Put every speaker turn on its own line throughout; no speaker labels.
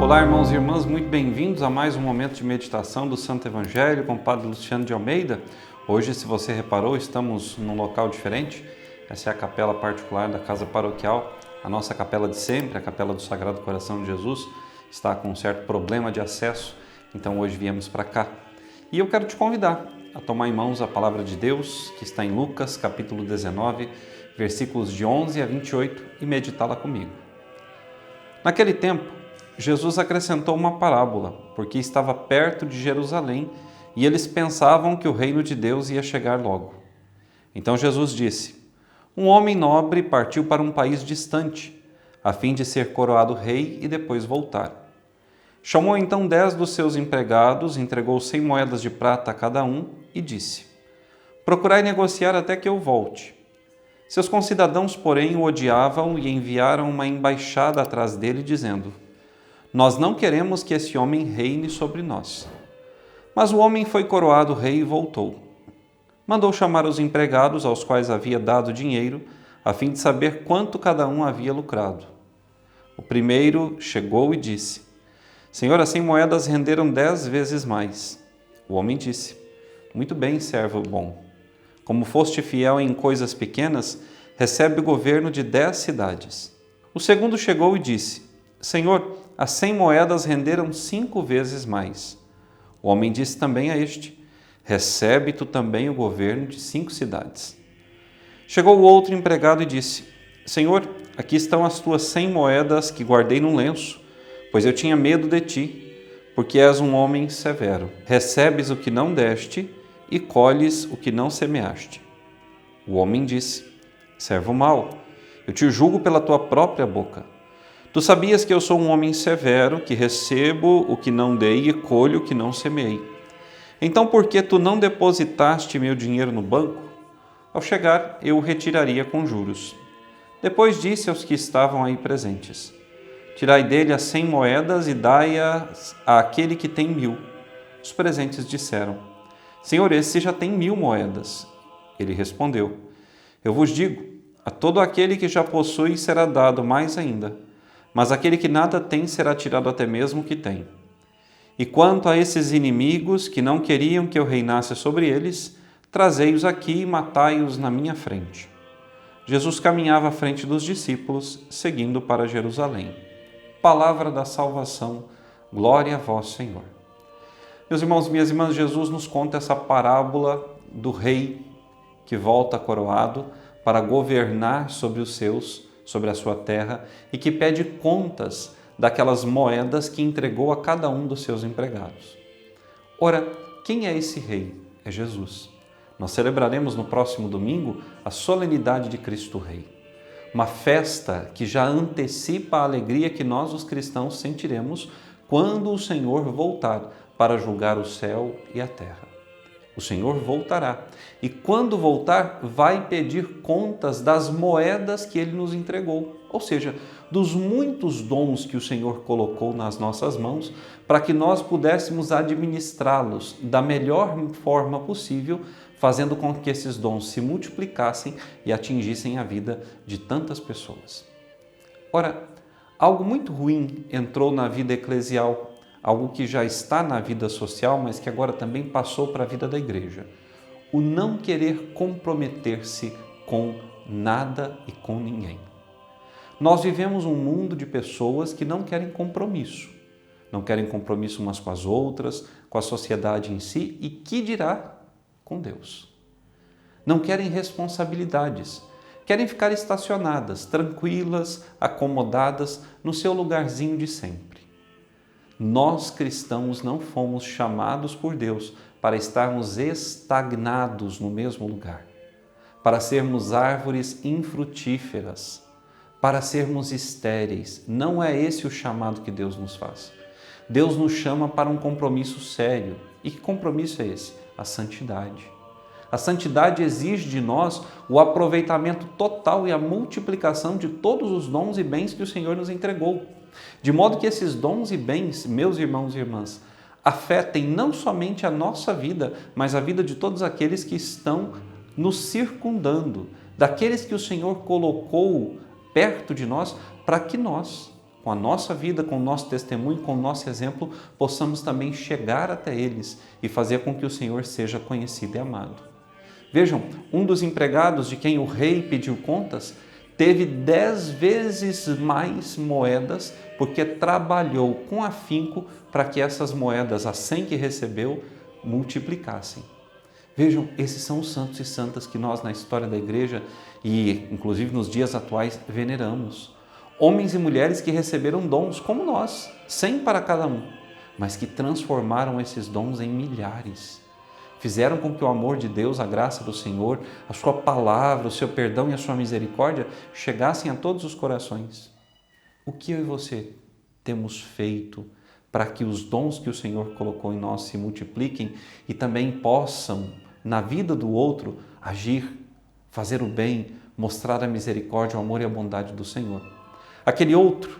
Olá, irmãos e irmãs, muito bem-vindos a mais um momento de meditação do Santo Evangelho com o Padre Luciano de Almeida. Hoje, se você reparou, estamos num local diferente. Essa é a capela particular da Casa Paroquial, a nossa capela de sempre, a Capela do Sagrado Coração de Jesus, está com um certo problema de acesso, então hoje viemos para cá. E eu quero te convidar a tomar em mãos a Palavra de Deus, que está em Lucas, capítulo 19, versículos de 11 a 28, e meditá-la comigo. Naquele tempo, Jesus acrescentou uma parábola, porque estava perto de Jerusalém e eles pensavam que o reino de Deus ia chegar logo. Então Jesus disse: um homem nobre partiu para um país distante, a fim de ser coroado rei e depois voltar. Chamou então 10 dos seus empregados, entregou 100 moedas de prata a cada um e disse: procurai negociar até que eu volte. Seus concidadãos, porém, o odiavam e enviaram uma embaixada atrás dele, dizendo: nós não queremos que esse homem reine sobre nós. Mas o homem foi coroado rei e voltou. Mandou chamar os empregados aos quais havia dado dinheiro, a fim de saber quanto cada um havia lucrado. O primeiro chegou e disse: Senhor, as 100 moedas renderam 10 vezes mais. O homem disse: muito bem, servo bom. Como foste fiel em coisas pequenas, recebe o governo de 10 cidades. O segundo chegou e disse: Senhor, as 100 moedas renderam 5 vezes mais. O homem disse também a este: recebe tu também o governo de 5 cidades. Chegou o outro empregado e disse: Senhor, aqui estão as tuas 100 moedas que guardei num lenço, pois eu tinha medo de ti, porque és um homem severo. Recebes o que não deste e colhes o que não semeaste. O homem disse: servo mau, eu te julgo pela tua própria boca. Tu sabias que eu sou um homem severo, que recebo o que não dei e colho o que não semeei. Então, por que tu não depositaste meu dinheiro no banco? Ao chegar, eu o retiraria com juros. Depois disse aos que estavam aí presentes: tirai dele as 100 moedas e dai-as àquele que tem 1000. Os presentes disseram: Senhor, esse já tem 1000 moedas. Ele respondeu: eu vos digo, a todo aquele que já possui será dado mais ainda, mas aquele que nada tem será tirado até mesmo o que tem. E quanto a esses inimigos que não queriam que eu reinasse sobre eles, trazei-os aqui e matai-os na minha frente. Jesus caminhava à frente dos discípulos, seguindo para Jerusalém. Palavra da salvação, glória a vós, Senhor. Meus irmãos e minhas irmãs, Jesus nos conta essa parábola do rei que volta coroado para governar sobre os seus, sobre a sua terra, e que pede contas daquelas moedas que entregou a cada um dos seus empregados. Ora, quem é esse rei? É Jesus. Nós celebraremos no próximo domingo a solenidade de Cristo Rei. Uma festa que já antecipa a alegria que nós, os cristãos, sentiremos quando o Senhor voltar para julgar o céu e a terra. O Senhor voltará e, quando voltar, vai pedir contas das moedas que Ele nos entregou, ou seja, dos muitos dons que o Senhor colocou nas nossas mãos para que nós pudéssemos administrá-los da melhor forma possível, fazendo com que esses dons se multiplicassem e atingissem a vida de tantas pessoas. Ora, algo muito ruim entrou na vida eclesial, algo que já está na vida social, mas que agora também passou para a vida da igreja. O não querer comprometer-se com nada e com ninguém. Nós vivemos um mundo de pessoas que não querem compromisso. Não querem compromisso umas com as outras, com a sociedade em si e, que dirá, com Deus. Não querem responsabilidades. Querem ficar estacionadas, tranquilas, acomodadas no seu lugarzinho de sempre. Nós, cristãos, não fomos chamados por Deus para estarmos estagnados no mesmo lugar, para sermos árvores infrutíferas, para sermos estéreis. Não é esse o chamado que Deus nos faz. Deus nos chama para um compromisso sério. E que compromisso é esse? A santidade. A santidade exige de nós o aproveitamento total e a multiplicação de todos os dons e bens que o Senhor nos entregou. De modo que esses dons e bens, meus irmãos e irmãs, afetem não somente a nossa vida, mas a vida de todos aqueles que estão nos circundando, daqueles que o Senhor colocou perto de nós, para que nós com a nossa vida, com o nosso testemunho, com o nosso exemplo, possamos também chegar até eles e fazer com que o Senhor seja conhecido e amado. Vejam, um dos empregados de quem o rei pediu contas teve 10 vezes mais moedas porque trabalhou com afinco para que essas moedas, a 100 que recebeu, multiplicassem. Vejam, esses são os santos e santas que nós na história da igreja e inclusive nos dias atuais veneramos. Homens e mulheres que receberam dons como nós, 100 para cada um, mas que transformaram esses dons em milhares. Fizeram com que o amor de Deus, a graça do Senhor, a sua palavra, o seu perdão e a sua misericórdia chegassem a todos os corações. O que eu e você temos feito para que os dons que o Senhor colocou em nós se multipliquem e também possam, na vida do outro, agir, fazer o bem, mostrar a misericórdia, o amor e a bondade do Senhor? Aquele outro,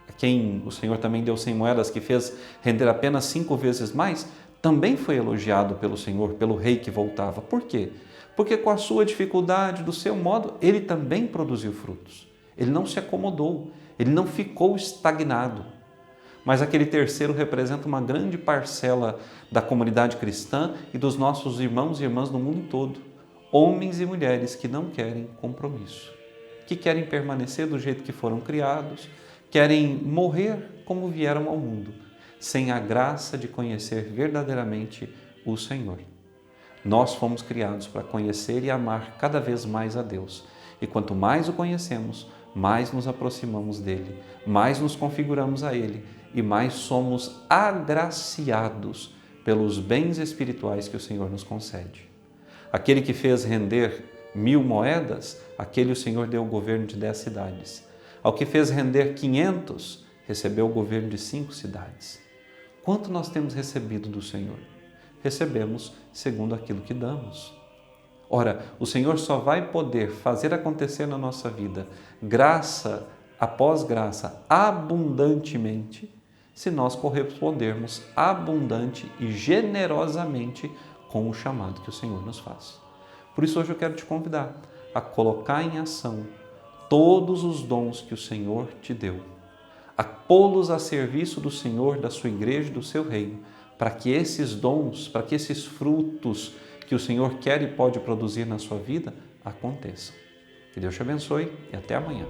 a quem o Senhor também deu 100 moedas, que fez render apenas 5 vezes mais, também foi elogiado pelo Senhor, pelo rei que voltava. Por quê? Porque com a sua dificuldade, do seu modo, ele também produziu frutos. Ele não se acomodou, ele não ficou estagnado. Mas aquele terceiro representa uma grande parcela da comunidade cristã e dos nossos irmãos e irmãs no mundo todo. Homens e mulheres que não querem compromisso, que querem permanecer do jeito que foram criados, querem morrer como vieram ao mundo, sem a graça de conhecer verdadeiramente o Senhor. Nós fomos criados para conhecer e amar cada vez mais a Deus. E quanto mais o conhecemos, mais nos aproximamos dele, mais nos configuramos a ele e mais somos agraciados pelos bens espirituais que o Senhor nos concede. Aquele que fez render 1000 moedas, aquele o Senhor deu o governo de 10 cidades. Ao que fez render 500, recebeu o governo de 5 cidades. Quanto nós temos recebido do Senhor? Recebemos segundo aquilo que damos. Ora, o Senhor só vai poder fazer acontecer na nossa vida, graça após graça, abundantemente, se nós correspondermos abundante e generosamente com o chamado que o Senhor nos faz. Por isso hoje eu quero te convidar a colocar em ação todos os dons que o Senhor te deu, a pô-los a serviço do Senhor, da sua igreja e do seu reino, para que esses dons, para que esses frutos que o Senhor quer e pode produzir na sua vida aconteçam. Que Deus te abençoe e até amanhã.